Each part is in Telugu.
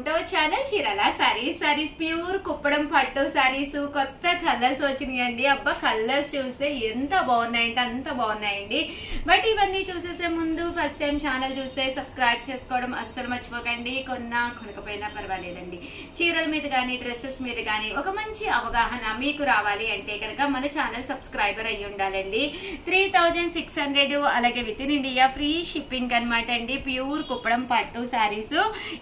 ఛానల్ చీరాల సారీస్ ప్యూర్ కుప్పడం పట్టు సారీస్ కొత్త కలర్స్ వచ్చినాయండి. అబ్బా కలర్స్ చూస్తే ఎంత బాగున్నాయంటే అంత బాగున్నాయండి. బట్ ఇవన్నీ చూసేసే ముందు ఫస్ట్ టైం ఛానల్ చూస్తే సబ్స్క్రైబ్ చేసుకోవడం అస్సలు మర్చిపోకండి. కొనకపోయినా పర్వాలేదండి. చీరల మీద కానీ డ్రెస్సెస్ మీద కానీ ఒక మంచి అవగాహన మీకు రావాలి అంటే కనుక మన ఛానల్ సబ్స్క్రైబర్ అయ్యి ఉండాలండి. 3600 అలాగే within India free shipping అనమాట అండి. ప్యూర్ కుప్పడం పట్టు సారీస్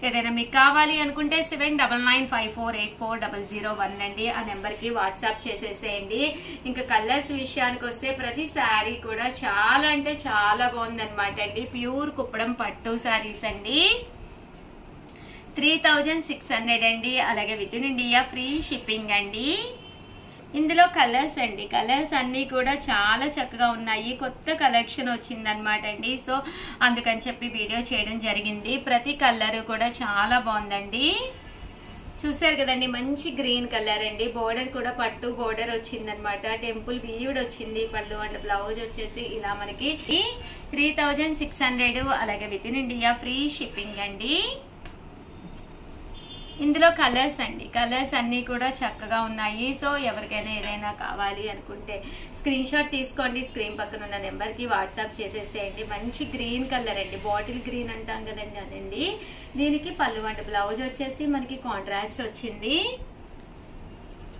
ఏదైనా మీకు కావాలి అనుకుంటే 7995484001 అండి. ఆ నెంబర్ కి వాట్సాప్ చేసేసేయండి. ఇంకా కలర్స్ విషయానికి వస్తే ప్రతి శారీ కూడా చాలా అంటే చాలా బాగుంది అనమాట అండి. ప్యూర్ కుప్పడం పట్టు సారీస్ అండి. 3600 అండి. అలాగే within India free shipping అండి. ఇందులో కలర్స్ అండి, కలర్స్ అన్ని కూడా చాలా చక్కగా ఉన్నాయి. కొత్త కలెక్షన్ వచ్చింది అనమాట అండి. సో అందుకని చెప్పి వీడియో చేయడం జరిగింది. ప్రతి కలర్ కూడా చాలా బాగుందండి. చూసారు కదండి, మంచి గ్రీన్ కలర్ అండి. బోర్డర్ కూడా పట్టు బోర్డర్ వచ్చింది అనమాట. టెంపుల్ వీవ్డ్ వచ్చింది. పళ్ళు అండ్ బ్లౌజ్ వచ్చేసి ఇలా మనకి 3600 అలాగే within India free shipping అండి. ఇందులో కలర్స్ అండి, కలర్స్ అన్ని కూడా చక్కగా ఉన్నాయి. సో ఎవరికైనా ఏదైనా కావాలి అనుకుంటే స్క్రీన్ షాట్ తీసుకోండి. స్క్రీన్ పక్కన ఉన్న నెంబర్ కి వాట్సాప్ చేసేసేయండి. మంచి గ్రీన్ కలర్ అండి, బాటిల్ గ్రీన్ అంటాం కదండి అదండి. దీనికి పళ్ళు అండ్ బ్లౌజ్ వచ్చేసి మనకి కాంట్రాస్ట్ వచ్చింది.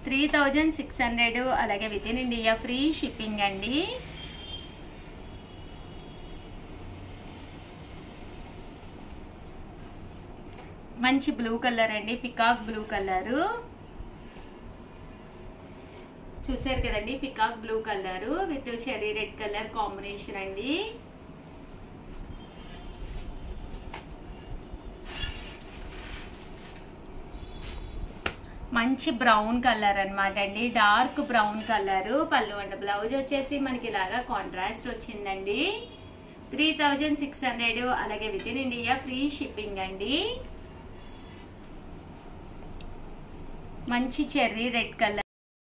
3600 అలాగే within India free shipping అండి. మంచి బ్లూ కలర్ అండి, పికాక్ బ్లూ కలరు. చూసారు కదండి, peacock blue colour with cherry red colour combination అండి. మంచి బ్రౌన్ కలర్ అనమాట అండి, డార్క్ బ్రౌన్ కలరు. పళ్ళు అండ్ బ్లౌజ్ వచ్చేసి మనకి ఇలాగా కాంట్రాస్ట్ వచ్చిందండి. 3600 అలాగే within India free shipping అండి. మంచి cherry red colour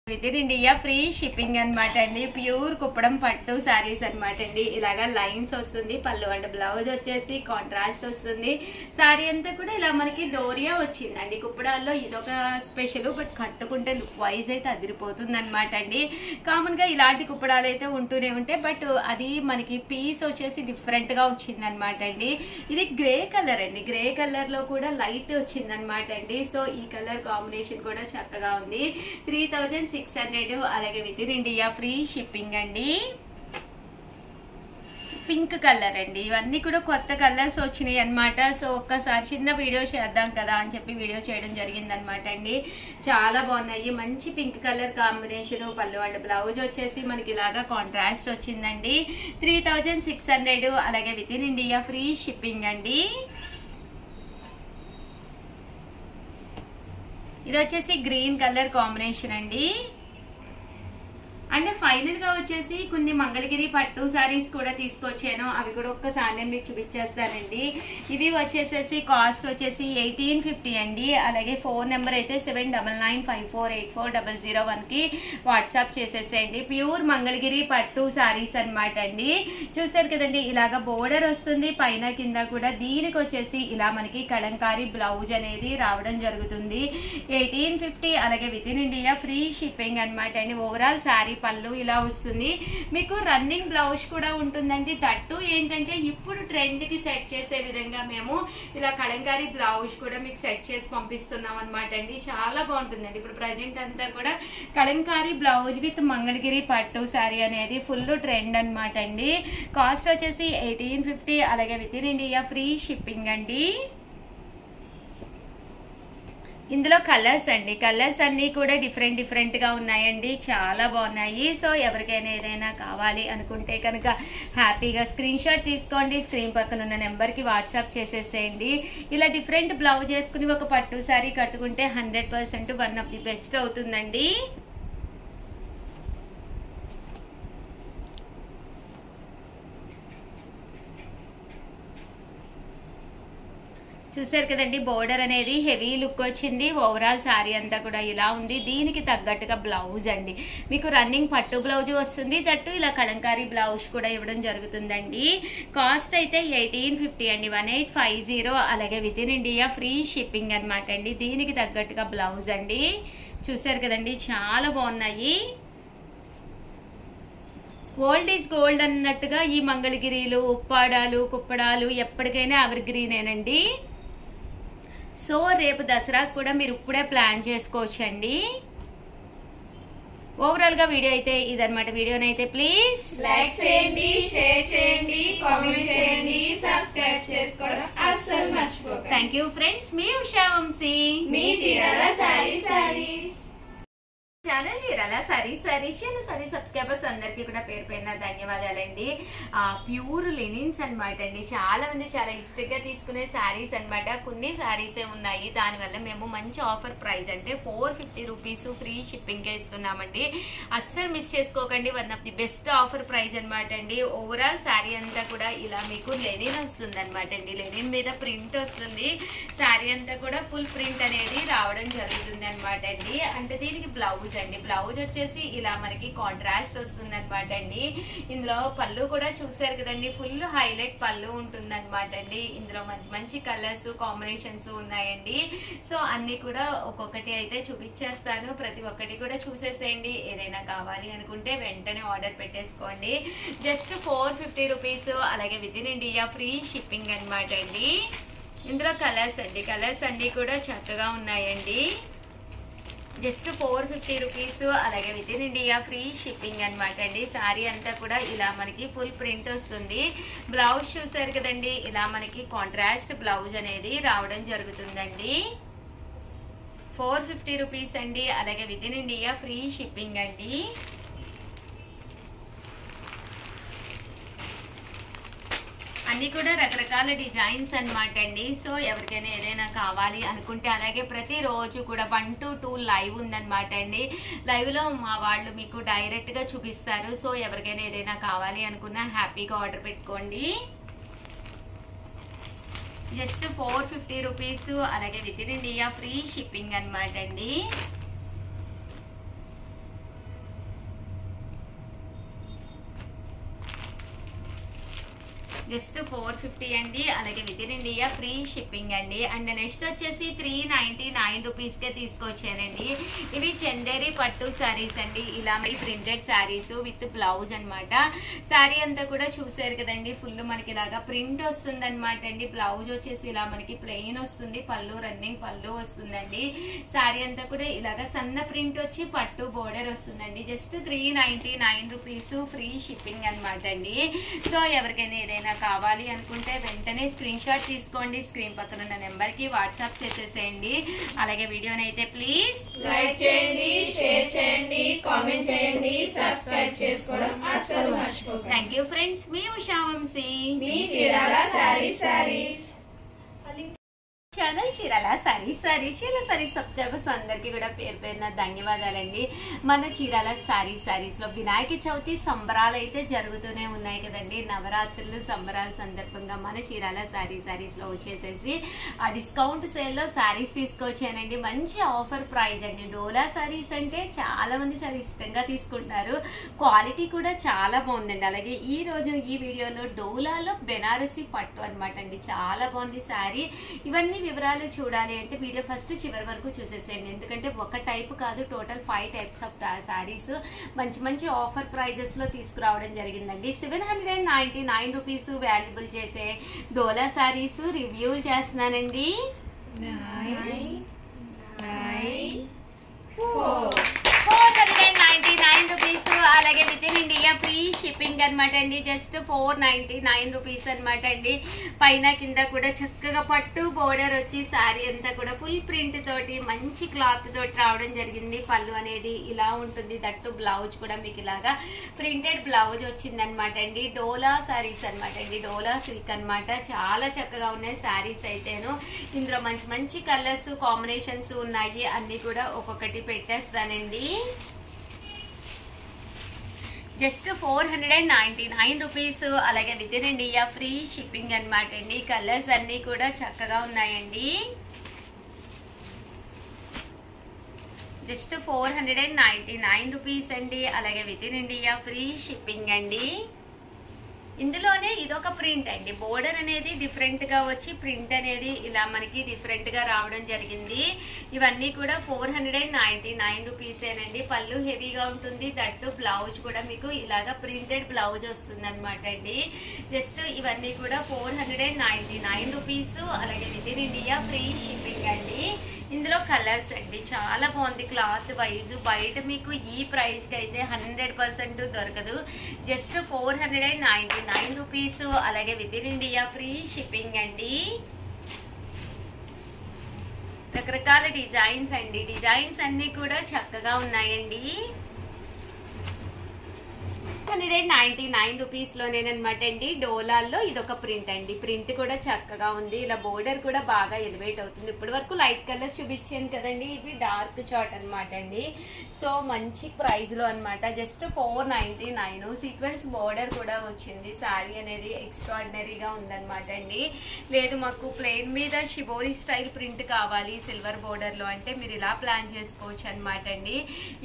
with in India free shipping అనమాట అండి. ప్యూర్ కుప్పడం పట్టు సారీస్ అనమాట అండి. ఇలాగా లైన్స్ వస్తుంది. పళ్ళు అండ్ బ్లౌజ్ వచ్చేసి కాంట్రాస్ట్ వస్తుంది. సారీ అంతా కూడా ఇలా మనకి డోరియా వచ్చిందండి. కుప్పడాల్లో ఇదొక స్పెషల్. బట్ కట్టుకుంటే లుక్ వైజ్ అయితే అదిరిపోతుంది అనమాట అండి. కామన్ గా ఇలాంటి కుప్పడాలు అయితే ఉంటూనే ఉంటాయి. బట్ అది మనకి పీస్ వచ్చేసి డిఫరెంట్ గా వచ్చింది అనమాట అండి. ఇది గ్రే కలర్ అండి, గ్రే కలర్ లో కూడా లైట్ వచ్చింది అనమాట అండి. సో ఈ కలర్ కాంబినేషన్ కూడా చక్కగా ఉంది. 3600 అలాగే within India free shipping అండి. పింక్ కలర్ అండి. ఇవన్నీ కూడా కొత్త కలర్స్ వచ్చినాయి అనమాట. సో ఒక్కసారి చిన్న వీడియో చేద్దాం కదా అని చెప్పి వీడియో చేయడం జరిగింది అనమాట అండి. చాలా బాగున్నాయి. మంచి పింక్ కలర్ కాంబినేషన్. పళ్ళు అండ్ బ్లౌజ్ వచ్చేసి మనకి ఇలాగా కాంట్రాస్ట్ వచ్చిందండి. 3600 అలాగే within India free shipping అండి. ఇది వచ్చేసి గ్రీన్ కలర్ కాంబినేషన్ అండి. అండ్ ఫైనల్ గా వచ్చేసి కొన్ని మంగళగిరి పట్టు సారీస్ కూడా తీసుకొచ్చాను. అవి కూడా ఒక్కసారి నేను మీకు చూపించేస్తానండి. ఇవి వచ్చేసేసి కాస్ట్ వచ్చేసి 1850 అండి. అలాగే ఫోన్ నెంబర్ అయితే 7995484001 కి వాట్సాప్ చేసేసేయండి. ప్యూర్ మంగళగిరి పట్టు సారీస్ అనమాట అండి. చూసారు కదండి, ఇలాగా బోర్డర్ వస్తుంది పైన కింద కూడా. దీనికి వచ్చేసి ఇలా మనకి కలంకారీ బ్లౌజ్ అనేది రావడం జరుగుతుంది. 1850 అలాగే within India free shipping అనమాట అండి. ఓవరాల్ శారీ పళ్ళు ఇలా వస్తుంది. మీకు రన్నింగ్ బ్లౌజ్ కూడా ఉంటుందండి. తట్టు ఏంటంటే ఇప్పుడు ట్రెండ్ కి సెట్ చేసే విధంగా మేము ఇలా కలంకారీ బ్లౌజ్ కూడా మీకు సెట్ చేసి పంపిస్తున్నాం అనమాట అండి. చాలా బాగుంటుందండి. ఇప్పుడు ప్రజెంట్ అంతా కూడా కలంకారీ బ్లౌజ్ విత్ మంగళగిరి పట్టు శారీ అనేది ఫుల్ ట్రెండ్ అనమాట అండి. కాస్ట్ వచ్చేసి 1850 అలాగే within India free shipping అండి. ఇందులో కలర్స్ అండి, కలర్స్ అన్ని కూడా డిఫరెంట్ గా ఉన్నాయండి. చాలా బాగున్నాయి. సో ఎవరికైనా ఏదైనా కావాలి అనుకుంటే కనుక హ్యాపీగా స్క్రీన్ షాట్ తీసుకోండి. స్క్రీన్ పక్కన ఉన్న నెంబర్ కి వాట్సాప్ చేసేసేయండి. ఇలా డిఫరెంట్ బ్లౌజ్ వేసుకుని ఒక పట్టు సారీ కట్టుకుంటే 100% వన్ ఆఫ్ ది బెస్ట్ అవుతుందండి. చూసారు కదండి, బోర్డర్ అనేది హెవీ లుక్ వచ్చింది. ఓవరాల్ శారీ అంతా కూడా ఇలా ఉంది. దీనికి తగ్గట్టుగా బ్లౌజ్ అండి, మీకు రన్నింగ్ పట్టు బ్లౌజ్ వస్తుంది. దట్టు ఇలా కలంకారీ బ్లౌజ్ కూడా ఇవ్వడం జరుగుతుందండి. కాస్ట్ అయితే 1850 అండి, 1850. అలాగే within India free shipping అనమాట అండి. దీనికి తగ్గట్టుగా బ్లౌజ్ అండి. చూసారు కదండి, చాలా బాగున్నాయి. ఓల్డ్ ఈజ్ గోల్డ్ అన్నట్టుగా ఈ మంగళగిరిలు, ఉప్పాడాలు, కుప్పడాలు ఎప్పటికైనా ఎవర్ గ్రీనేనండి. సో రేపు దసరాకు కూడా మీరు ఇప్పుడే ప్లాన్ చేసుకోవచ్చండి. ఓవరాల్ గా వీడియో అయితే ఇదన్నమాట. వీడియోనైతే ప్లీజ్ లైక్ చేయండి, షేర్ చేయండి, కామెంట్ చేయండి, సబ్స్క్రైబ్ చేసుకోవడం అస్సలు మర్చిపోకండి. Thank you friends. మీ ఉషా వంశీ, మీ చీరాల సారీస్ ఛానల్ చీరాల సారీ సబ్స్క్రైబర్స్ అందరికీ కూడా పేరు పేరున ధన్యవాదాలండి. ప్యూర్ లినిన్స్ అనమాట అండి. చాలా మంది చాలా ఇష్టంగా తీసుకునే శారీస్ అనమాట. కొన్ని శారీసే ఉన్నాయి, దానివల్ల మేము మంచి ఆఫర్ ప్రైస్ అంటే 450 రూపీస్ ఫ్రీ షిప్పింగ్కే ఇస్తున్నామండి. అస్సలు మిస్ చేసుకోకండి. One of the best offer price అనమాట అండి. ఓవరాల్ శారీ అంతా కూడా ఇలా మీకు లెనిన్ వస్తుంది అనమాట అండి. లెనిన్ మీద ప్రింట్ వస్తుంది. శారీ అంతా కూడా ఫుల్ ప్రింట్ అనేది రావడం జరుగుతుంది అనమాట అండి. అంటే దీనికి బ్లౌజ్ అండి. బ్లౌజ్ వచ్చేసి ఇలా మనకి కాంట్రాస్ట్ వస్తుంది అనమాట అండి. ఇందులో పళ్ళు కూడా చూసారు కదండి, ఫుల్ హైలైట్ పళ్ళు ఉంటుంది అనమాట అండి. ఇందులో మంచి మంచి కలర్స్ కాంబినేషన్స్ ఉన్నాయండి. సో అన్ని కూడా ఒక్కొక్కటి అయితే చూపించేస్తాను. ప్రతి ఒక్కటి కూడా చూసేసేయండి. ఏదైనా కావాలి అనుకుంటే వెంటనే ఆర్డర్ పెట్టేసుకోండి. Just 450 rupees. అలాగే within India free shipping అనమాట అండి. ఇందులో కలర్స్ అన్ని కూడా చక్కగా ఉన్నాయండి. Just 450 rupees. అలాగే within India free shipping అనమాట అండి. శారీ అంతా కూడా ఇలా మనకి ఫుల్ ప్రింట్ వస్తుంది. బ్లౌజ్ చూసారు కదండి, ఇలా మనకి కాంట్రాస్ట్ బ్లౌజ్ అనేది రావడం జరుగుతుందండి. 450 రూపీస్ అండి. అలాగే within India free shipping అండి. అన్ని కూడా రకరకాల డిజైన్స్ అనమాట అండి. సో ఎవరికైనా ఏదైనా కావాలి అనుకుంటే, అలాగే ప్రతిరోజు కూడా 1 to 2 లైవ్ ఉందన్నమాట అండి. లైవ్ లో మా వాళ్ళు మీకు డైరెక్ట్ గా చూపిస్తారు. సో ఎవరికైనా ఏదైనా కావాలి అనుకున్నా హ్యాపీగా ఆర్డర్ పెట్టుకోండి. Just 450 rupees. అలాగే within India free shipping అనమాట అండి. జస్ట్ 450 అండి. అలాగే within India free shipping అండి. అండ్ నెక్స్ట్ వచ్చేసి 399 రూపీస్కే తీసుకొచ్చానండి. ఇవి చందేరి పట్టు శారీస్ అండి. ఇలా మరి ప్రింటెడ్ శారీస్ విత్ బ్లౌజ్ అనమాట. శారీ అంతా కూడా చూసారు కదండి, ఫుల్ మనకి ఇలాగా ప్రింట్ వస్తుంది అనమాట అండి. బ్లౌజ్ వచ్చేసి ఇలా మనకి ప్లెయిన్ వస్తుంది. పళ్ళు రన్నింగ్ పళ్ళు వస్తుందండి. శారీ అంతా కూడా ఇలాగా సన్న ప్రింట్ వచ్చి పట్టు బోర్డర్ వస్తుందండి. జస్ట్ 399 రూపీస్ ఫ్రీ షిప్పింగ్ అనమాట అండి. సో ఎవరికైనా ఏదైనా కావాలి అనుకుంటే వెంటనే స్క్రీన్ షాట్ తీసుకోండి. స్క్రీన్ పక్కన ఉన్న నెంబర్ కి వాట్సాప్ చేసేసేయండి. అలాగే వీడియోని అయితే ప్లీజ్ లైక్ చేయండి, షేర్ చేయండి, కామెంట్ చేయండి, సబ్స్క్రైబ్ చేసుకోవడం అస్సలు మర్చిపోకండి. Thank you friends. మీ ఉషా వంశీ, మీ చీరాల సారీస్ ఛానల్ చీరాల సారీ సబ్స్క్రైబర్స్ అందరికీ కూడా పేరు పేరున ధన్యవాదాలండి. మన చీరాల సారీస్ లో వినాయక చవితి సంబరాలు అయితే జరుగుతూనే ఉన్నాయి కదండి. నవరాత్రులు సంబరాల సందర్భంగా మన చీరాల సారీస్ లో వచ్చేసేసి ఆ డిస్కౌంట్ సేల్ లో సారీస్ తీసుకొచ్చానండి. మంచి ఆఫర్ ప్రైస్ అండి. డోలా సారీస్ అంటే చాలా మంది చాలా ఇష్టంగా తీసుకుంటున్నారు. క్వాలిటీ కూడా చాలా బాగుందండి. అలాగే ఈ రోజు ఈ వీడియోలో డోలాలో బెనారసి పట్టు అనమాట అండి. చాలా బాగుంది శారీ. ఇవన్నీ వివరాలు చూడాలి అంటే వీడియో ఫస్ట్ చివరి వరకు చూసేసేయండి. ఎందుకంటే ఒక టైప్ కాదు, టోటల్ 5 టైప్స్ ఆఫ్ శారీస్ మంచి మంచి ఆఫర్ ప్రైజెస్ లో తీసుకురావడం జరిగిందండి. 799 రూపీస్ వాల్యుబుల్ చేసే డోలా శారీస్ రివ్యూలు చేస్తున్నానండి. 499 రూపీస్. అలాగే within India free shipping అనమాట అండి. జస్ట్ 499 రూపీస్ అనమాట అండి. పైన కింద కూడా చక్కగా పట్టు బోర్డర్ వచ్చి శారీ అంతా కూడా ఫుల్ ప్రింట్ తోటి మంచి క్లాత్ తోటి రావడం జరిగింది. పళ్ళు అనేది ఇలా ఉంటుంది. దట్టు బ్లౌజ్ కూడా మీకు ఇలాగా ప్రింటెడ్ బ్లౌజ్ వచ్చింది అనమాట అండి. డోలా శారీస్ అనమాట అండి. డోలా సిల్క్ అనమాట. చాలా చక్కగా ఉన్నాయి శారీస్ అయితేను. ఇందులో మంచి మంచి కలర్స్ కాంబినేషన్స్ ఉన్నాయి. అన్ని కూడా ఒక్కొక్కటి పెట్టేస్తానండి. Just 499 rupees. అలాగే within India free shipping అనమాట అండి. కలర్స్ అన్నీ కూడా చక్కగా ఉన్నాయండి. జస్ట్ 499 రూపీస్ అండి. అలాగే within India free shipping అండి. ఇందులోనే ఇదొక ప్రింట్ అండి. బోర్డర్ అనేది డిఫరెంట్ గా వచ్చి ప్రింట్ అనేది ఇలా మనకి డిఫరెంట్ గా రావడం జరిగింది. ఇవన్నీ కూడా 499 రూపీసేనండి. పళ్ళు హెవీగా ఉంటుంది. దట్టు బ్లౌజ్ కూడా మీకు ఇలాగా ప్రింటెడ్ బ్లౌజ్ వస్తుంది అనమాట అండి. జస్ట్ ఇవన్నీ కూడా 499 రూపీస్. అలాగే within India free shipping అండి. ఇందులో కలర్స్ అండి చాలా బాగుంది. క్లాత్ వైజ్ బయట మీకు ఈ ప్రైస్ కి అయితే 100% దొరకదు. Just 499 rupees. అలాగే within India free shipping అండి. రకరకాల డిజైన్స్ అండి. డిజైన్స్ అన్ని కూడా చక్కగా ఉన్నాయండి. 499 రూపీస్ లోనేనమాట అండి. డోలాల్లో ఇదొక ప్రింట్ అండి. ప్రింట్ కూడా చక్కగా ఉంది. ఇలా బోర్డర్ కూడా బాగా ఎలివేట్ అవుతుంది. ఇప్పటి వరకు లైట్ కలర్స్ చూపించాను కదండి. ఇవి డార్క్ చార్ట్ అనమాట అండి. సో మంచి ప్రైస్ లో అనమాట. జస్ట్ 499. సీక్వెన్స్ బోర్డర్ కూడా వచ్చింది. శారీ అనేది ఎక్స్ట్రాడినరీగా ఉందన్నమాట అండి. లేదు మాకు ప్లెయిన్ మీద షిబోరి స్టైల్ ప్రింట్ కావాలి సిల్వర్ బోర్డర్ లో అంటే మీరు ఇలా ప్లాన్ చేసుకోవచ్చు అనమాట అండి.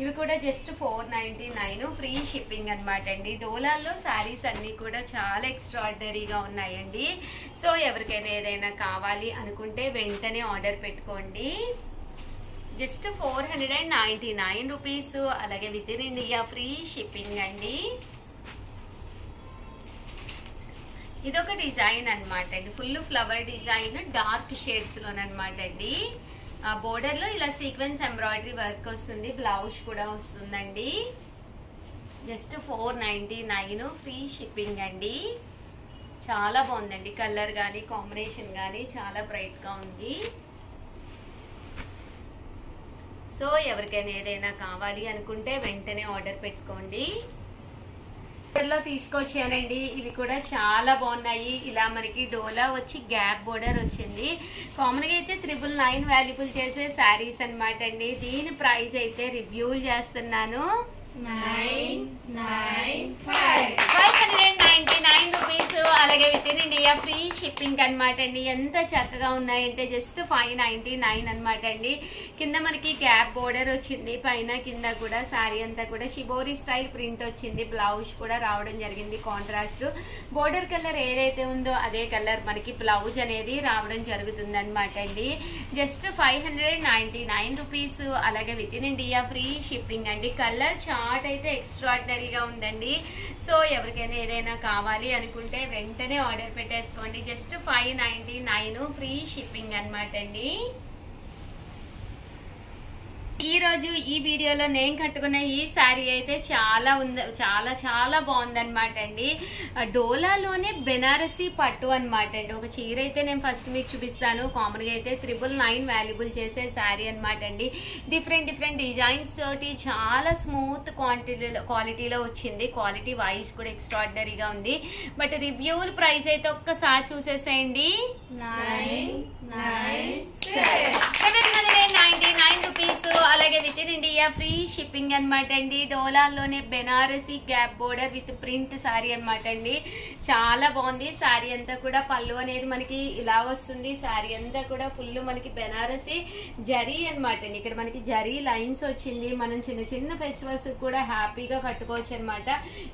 ఇవి కూడా జస్ట్ 499 ఫ్రీ షిప్పింగ్ అనమాట అండి. డోలాల్లో శారీస్ అన్ని కూడా చాలా ఎక్స్ట్రాడినరీగా ఉన్నాయండి. సో ఎవరికైనా ఏదైనా కావాలి అనుకుంటే వెంటనే ఆర్డర్ పెట్టుకోండి. Just 499 rupees. అలాగే within India free shipping అండి. ఇదొక డిజైన్ అనమాట అండి. Full flower design dark shades లోనమాట అండి. బోర్డర్ లో ఇలా సీక్వెన్స్ ఎంబ్రాయిడరీ వర్క్ వస్తుంది. బ్లౌజ్ కూడా వస్తుందండి. జస్ట్ 499 ఫ్రీ షిప్పింగ్ అండి. చాలా బాగుందండి. కలర్ కానీ కాంబినేషన్ కానీ చాలా బ్రైట్ గా ఉంది. సో ఎవరికైనా ఏదైనా కావాలి అనుకుంటే వెంటనే ఆర్డర్ పెట్టుకోండి. లో తీసుకొచ్చానండి. ఇవి కూడా చాలా బాగున్నాయి. ఇలా మనకి డోలా వచ్చి గ్యాప్ బోర్డర్ వచ్చింది. కామన్ గా అయితే 999 వాల్యుబుల్ చేసే శారీస్ అనమాట అండి. దీని ప్రైస్ అయితే రివ్యూలు చేస్తున్నాను. 599 రూపీస్. అలాగే within India free shipping అనమాట అండి. ఎంత చక్కగా ఉన్నాయంటే జస్ట్ 599 అనమాట అండి. కింద మనకి గ్యాప్ బోర్డర్ వచ్చింది. పైన కింద కూడా శారీ అంతా కూడా షిబోరి స్టైల్ ప్రింట్ వచ్చింది. బ్లౌజ్ కూడా రావడం జరిగింది. కాంట్రాస్ట్ బోర్డర్ కలర్ ఏదైతే ఉందో అదే కలర్ మనకి బ్లౌజ్ అనేది రావడం జరుగుతుంది అనమాట అండి. Just 599 rupees. అలాగే within India free shipping అండి. కలర్ చార్ట్ అయితే ఎక్స్ట్రాడినరీగా ఉందండి. సో ఎవరికైనా ఏదైనా కావాలి అనుకుంటే వెంటనే ఆర్డర్ పెట్టేసుకోండి. జస్ట్ 599 ఫ్రీ షిప్పింగ్ అనమాట అండి. ఈ రోజు ఈ వీడియోలో నేను కట్టుకున్న ఈ శారీ అయితే చాలా బాగుందన్నమాట అండి. డోలాలోనే బెనారసీ పట్టు అనమాట అండి. ఒక చీర అయితే నేను ఫస్ట్ మీకు చూపిస్తాను. కామన్ గా అయితే 999 వాల్యుబుల్ చేసే శారీ అనమాట అండి. డిఫరెంట్ డిజైన్స్ తోటి చాలా స్మూత్ క్వాలిటీలో వచ్చింది. క్వాలిటీ వైజ్ కూడా ఎక్స్ట్రాడినరీగా ఉంది. బట్ రివ్యూల్ ప్రైస్ అయితే ఒక్కసారి చూసేసేయండి. 799 రూపీస్. అలాగే within India free shipping అనమాట అండి. డోలాల్లోనే Banarasi gap border with print sari అనమాట అండి. చాలా బాగుంది. శారీ అంతా కూడా పళ్ళు అనేది మనకి ఇలా వస్తుంది. శారీ అంతా కూడా ఫుల్ మనకి బెనారసీ జరీ అనమాట అండి. ఇక్కడ మనకి జరీ లైన్స్ వచ్చింది. మనం చిన్న ఫెస్టివల్స్ కూడా హ్యాపీగా కట్టుకోవచ్చు అనమాట.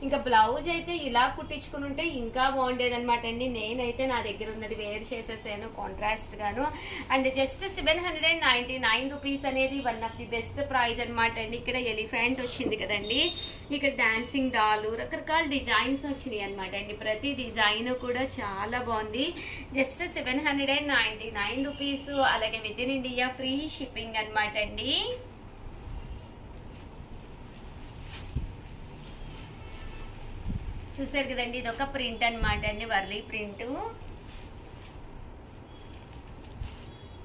ఇంకా బ్లౌజ్ అయితే ఇలా కుట్టించుకుని ఉంటే ఇంకా బాగుండేది అనమాట అండి. నేనైతే నా దగ్గర ఉన్నది వేర్ చేసేసాను కాంట్రాస్ట్ గాను. అండ్ జస్ట్ 799 రూపీస్ అనేది one of the best price అనమాట అండి. ఇక్కడ ఎలిఫెంట్ వచ్చింది కదండి. ఇక్కడ డాన్సింగ్ డాల్ రకరకాల డిజైన్స్ వచ్చినాయి అనమాట అండి. ప్రతి డిజైన్ కూడా చాలా బాగుంది. Just 799 rupees. అలాగే within India free shipping అనమాట అండి. చూసారు కదండి. ఇది ఒక ప్రింట్ అనమాట అండి. వర్లీ ప్రింట్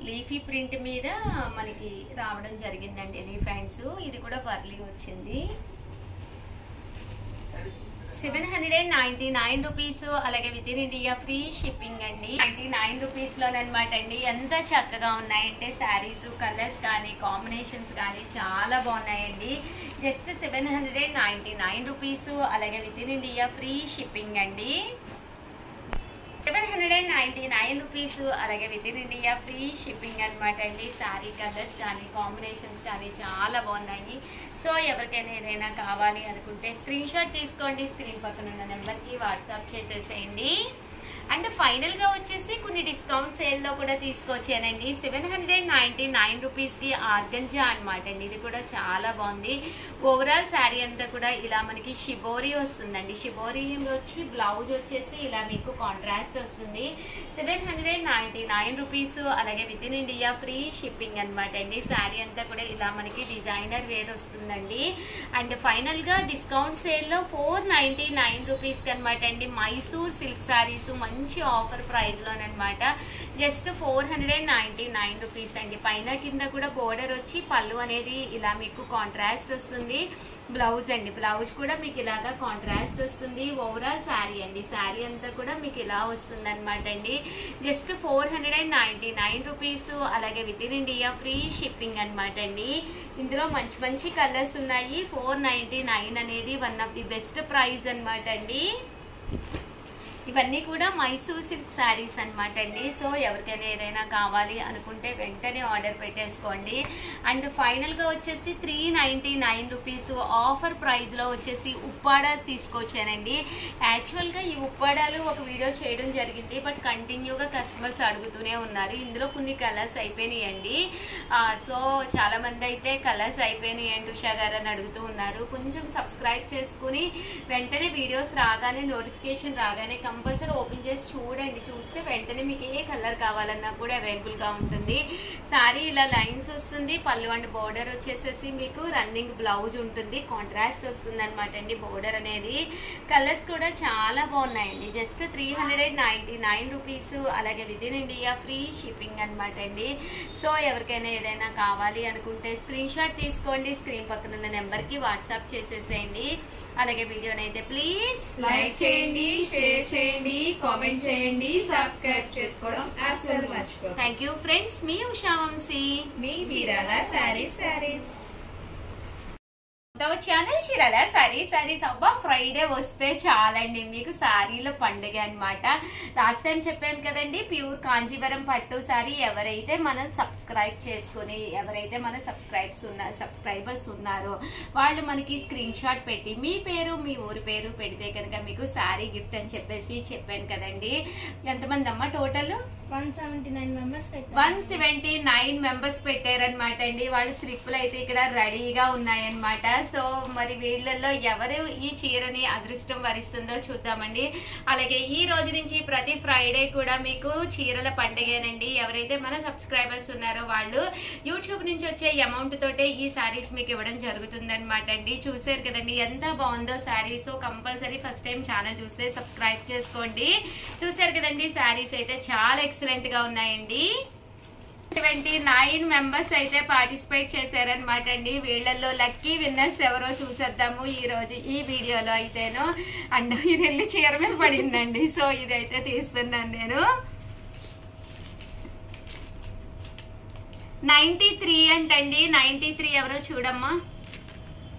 లీఫీ ప్రింట్ మీద మనకి రావడం జరిగిందండి ఎలిఫెంట్స్. ఇది కూడా వర్లీ వచ్చింది. 799 రూపీస్. అలాగే within India free shipping అండి. 99 రూపీస్ లోనమాట అండి. ఎంత చక్కగా ఉన్నాయంటే శారీస్, కలర్స్ కానీ కాంబినేషన్స్ కానీ చాలా బాగున్నాయండి. Just 799 rupees. అలాగే within India free shipping అండి. 799 రూపీస్. అలాగే within India free shipping అనమాట అండి. శారీ కలర్స్ కానీ కాంబినేషన్స్ కానీ చాలా బాగున్నాయి. సో ఎవరికైనా ఏదైనా కావాలి అనుకుంటే స్క్రీన్ షాట్ తీసుకోండి. స్క్రీన్ పక్కన ఉన్న నెంబర్కి వాట్సాప్ చేసేసేయండి. అండ్ ఫైనల్గా వచ్చేసి కొన్ని డిస్కౌంట్ సేల్లో కూడా తీసుకొచ్చానండి. 799 రూపీస్కి ఆర్గంజా అనమాట అండి. ఇది కూడా చాలా బాగుంది. ఓవరాల్ శారీ అంతా కూడా ఇలా మనకి షిబోరి వస్తుందండి. షిబోరి వచ్చి బ్లౌజ్ వచ్చేసి ఇలా మీకు కాంట్రాస్ట్ వస్తుంది. 799 రూపీస్. అలాగే within India free shipping అనమాట అండి. శారీ అంతా కూడా ఇలా మనకి డిజైనర్ వేర్ వస్తుందండి. అండ్ ఫైనల్గా డిస్కౌంట్ సేల్లో 499 రూపీస్కి అనమాట అండి. మైసూర్ సిల్క్ శారీస్ మంచి ఆఫర్ ప్రైస్లోనమాట. జస్ట్ 499 రూపీస్ అండి. పైన కింద కూడా బోర్డర్ వచ్చి పళ్ళు అనేది ఇలా మీకు కాంట్రాస్ట్ వస్తుంది. బ్లౌజ్ అండి, బ్లౌజ్ కూడా మీకు ఇలాగా కాంట్రాస్ట్ వస్తుంది. ఓవరాల్ శారీ అండి. శారీ అంతా కూడా మీకు ఇలా వస్తుంది అనమాట అండి. Just 499 rupees. అలాగే within India free shipping అనమాట అండి. ఇందులో మంచి మంచి కలర్స్ ఉన్నాయి. 499 అనేది one of the best price అనమాట అండి. ఇవన్నీ కూడా మైసూర్ సిల్క్ శారీస్ అనమాట అండి. సో ఎవరికైనా ఏదైనా కావాలి అనుకుంటే వెంటనే ఆర్డర్ పెట్టేసుకోండి. అండ్ ఫైనల్గా వచ్చేసి 399 రూపీస్ ఆఫర్ ప్రైస్లో వచ్చేసి ఉప్పాడ తీసుకొచ్చానండి. యాక్చువల్గా ఈ ఉప్పాడాలు ఒక వీడియో చేయడం జరిగింది, బట్ కంటిన్యూగా కస్టమర్స్ అడుగుతూనే ఉన్నారు. ఇందులో కొన్ని కలర్స్ అయిపోయినాయండి. సో చాలామంది అయితే కలర్స్ అయిపోయినాయండి ఉషా గారు అని అడుగుతూ ఉన్నారు. కొంచెం సబ్స్క్రైబ్ చేసుకుని వెంటనే వీడియోస్ రాగానే నోటిఫికేషన్ రాగానే కంపల్సరీ ఓపెన్ చేసి చూడండి. చూస్తే వెంటనే మీకు ఏ కలర్ కావాలన్నా కూడా అవైలబుల్గా ఉంటుంది. శారీ ఇలా లైన్స్ వస్తుంది. పళ్ళు అండ్ బోర్డర్ వచ్చేసేసి మీకు రన్నింగ్ బ్లౌజ్ ఉంటుంది. కాంట్రాస్ట్ వస్తుంది అనమాట అండి బోర్డర్ అనేది. కలర్స్ కూడా చాలా బాగున్నాయండి. Just 399 rupees. అలాగే within India free shipping అనమాట అండి. సో ఎవరికైనా ఏదైనా కావాలి అనుకుంటే స్క్రీన్ షాట్ తీసుకోండి. స్క్రీన్ పక్కన ఉన్న నెంబర్కి వాట్సాప్ చేసేసేయండి. అలాగే వీడియోనైతే ప్లీజ్ లైక్ చేయండి, షేర్ చేయండి, కామెంట్ చేయండి, సబ్స్క్రైబ్ చేసుకోవడం అస్సలు మర్చిపోకండి. Thank you friends. మీ ఉషా వంశీ, మీ చీరాల శారీస్. ఛానల్ చీరాల శారీస్. అబ్బా ఫ్రైడే వస్తే చాలండి మీకు శారీల పండుగ అనమాట. లాస్ట్ టైం చెప్పాను కదండి, ప్యూర్ కాంజీవరం పట్టు శారీ. ఎవరైతే మనం సబ్స్క్రైబ్ చేసుకుని ఎవరైతే మన సబ్స్క్రైబర్స్ ఉన్నారో వాళ్ళు మనకి స్క్రీన్ షాట్ పెట్టి మీ పేరు మీ ఊరి పేరు పెడితే కనుక మీకు శారీ గిఫ్ట్ అని చెప్పేసి చెప్పాను కదండి. ఎంతమంది అమ్మ టోటల్? 179 మెంబర్స్ పెట్టారనమాట అండి. వాళ్ళ స్లిప్లు అయితే ఇక్కడ రెడీగా ఉన్నాయన్నమాట. సో మరి వీళ్ళల్లో ఎవరు ఈ చీరని అదృష్టం వరిస్తుందో చూద్దామండి. అలాగే ఈ రోజు నుంచి ప్రతి ఫ్రైడే కూడా మీకు చీరల పండుగేనండి. ఎవరైతే మన సబ్స్క్రైబర్స్ ఉన్నారో వాళ్ళు యూట్యూబ్ నుంచి వచ్చే అమౌంట్ తోటే ఈ శారీస్ మీకు ఇవ్వడం జరుగుతుందన్నమాట అండి. చూసారు కదండి ఎంత బాగుందో saris. Compulsory first time channel చూస్తే సబ్స్క్రైబ్ చేసుకోండి. చూసారు కదండి శారీస్ అయితే చాలా ఎక్సలెంట్ గా ఉన్నాయండి. 79 మెంబర్స్ అయితే పార్టిసిపేట్ చేశారనమాట అండి. వీళ్ళల్లో లక్కీ విన్నర్స్ ఎవరో చూసేద్దాము ఈ రోజు ఈ వీడియోలో అయితేను. అండ్ ఇది వెళ్ళి చీర మీద పడిందండి. సో ఇదైతే తీస్తున్నాను నేను. 93 అంటండి. 93 ఎవరో చూడమ్మా.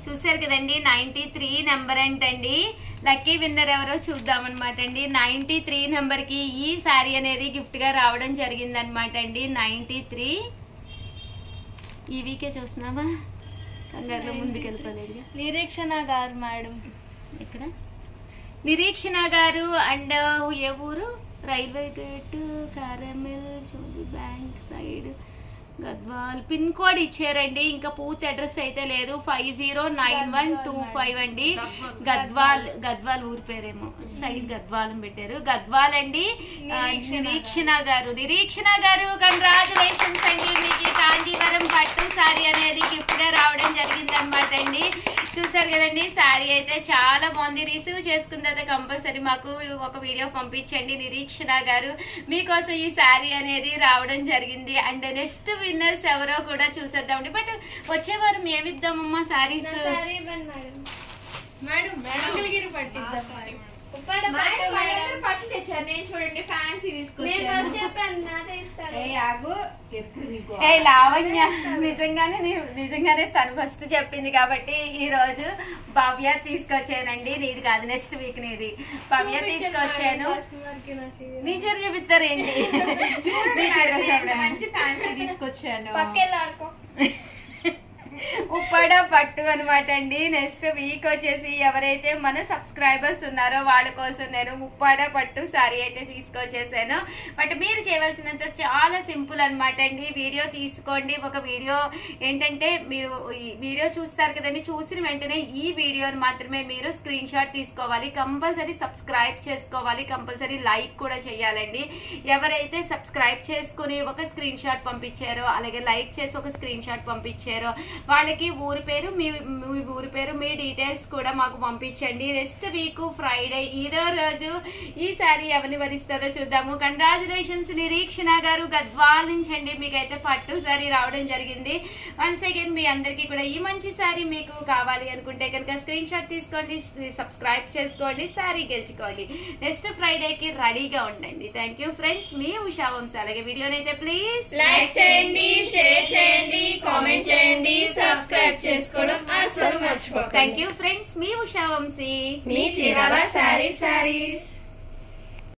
చూసారు కదండి 93 నెంబర్ అంటండి. లక్కీ విన్నర్ ఎవరో చూద్దామన్నమాట అండి. 93 నెంబర్ కి ఈ శారీ అనేది గిఫ్ట్ గా రావడం జరిగింది అనమాట అండి. 93 ఈ వీకే చూస్తున్నావా? కంగారులో ముందుకెళ్ళిపోలేదు. నిరీక్షణ గారు మేడం. ఇక్కడ నిరీక్షణ గారు. అండ్ ఏ ఊరు? రైల్వే గేట్, కారమెల్, చోది bank side, Gadwal. Pin code ఇచ్చారండి. ఇంకా పూర్తి అడ్రస్ అయితే లేదు. 509125 అండి. గద్వాల్ ఊరి పేరేమో. సైడ్ గద్వాల్ పెట్టారు. గద్వాల్ అండి. నిరీక్షణ గారు కంగ్రాచులేషన్స్ అండి. మీకు కాంజీవరం పట్టు శారీ అనేది గిఫ్ట్ గా రావడం జరిగింది అనమాట అండి. చూసారు కదండి శారీ అయితే చాలా బాగుంది. రిసీవ్ చేసుకున్న తర్వాత కంపల్సరీ మాకు ఒక వీడియో పంపించండి నిరీక్షణ గారు. మీకోసం ఈ శారీ అనేది రావడం జరిగింది. అండ్ నెక్స్ట్ విన్నర్స్ ఎవరో కూడా చూసేద్దామండి. బట్ వచ్చే వారం ఏమిద్దామమ్మా శారీస్? మంగళగిరి పట్టిద్దాం. పట్టు తెచ్చారు. నేను చూడండి ఫ్యాన్సీ తీసుకొచ్చాను. లావణ్య నిజంగానే తను ఫస్ట్ చెప్పింది కాబట్టి ఈ రోజు భవ్య తీసుకొచ్చానండి. నీది కాదు, నెక్స్ట్ వీక్ నీది. భవ్య తీసుకొచ్చాను. నీ చీర చూపిస్తారేంటి? మంచి ఫ్యాన్సీ తీసుకొచ్చాను. ఉప్పాడ పట్టు అనమాట అండి. నెక్స్ట్ వీక్ వచ్చేసి ఎవరైతే మన సబ్స్క్రైబర్స్ ఉన్నారో వాళ్ళ కోసం నేను ఉప్పాడ పట్టు సారీ అయితే తీసుకొచ్చేసాను. బట్ మీరు చేయవలసినంత చాలా సింపుల్ అనమాట అండి. వీడియో తీసుకోండి. ఒక వీడియో ఏంటంటే మీరు ఈ వీడియో చూస్తారు కదండి, చూసిన వెంటనే ఈ వీడియోని మాత్రమే మీరు స్క్రీన్ షాట్ తీసుకోవాలి. కంపల్సరీ సబ్స్క్రైబ్ చేసుకోవాలి. కంపల్సరీ లైక్ కూడా చేయాలండి. ఎవరైతే సబ్స్క్రైబ్ చేసుకుని ఒక స్క్రీన్ షాట్ పంపించారో, అలాగే లైక్ చేసి ఒక స్క్రీన్ షాట్ పంపించారో వాళ్ళకి ఊరి పేరు, మీ ఊరి పేరు, మీ డీటెయిల్స్ కూడా మాకు పంపించండి. నెక్స్ట్ వీక్ ఫ్రైడే ఇదో రోజు ఈ సారీ ఎవరిని వరిస్తుందో చూద్దాము. కంగ్రాచులేషన్స్ నిరీక్షణ గారు, గద్వాల్ నుంచి అండి. మీకైతే పట్టు సారీ రావడం జరిగింది. వన్స్ అగైన్ మీ అందరికీ కూడా ఈ మంచి సారీ మీకు కావాలి అనుకుంటే కనుక స్క్రీన్ షాట్ తీసుకోండి, సబ్స్క్రైబ్ చేసుకోండి, సారీ గెలుచుకోండి. నెక్స్ట్ ఫ్రైడేకి రెడీగా ఉండండి. థ్యాంక్ యూ ఫ్రెండ్స్, మీ ఉషా వంశీ. అలాగే వీడియోనైతే ప్లీజ్ లైక్ చేయండి, షేర్ చేయండి, కామెంట్ చేయండి, సబ్స్క్రైబ్ చేసుకోవడం అస్సలు మర్చిపోకండి. థ్యాంక్ యూ ఫ్రెండ్స్, మీ ఉషా వంశీ. మీ చీరాల శారీస్.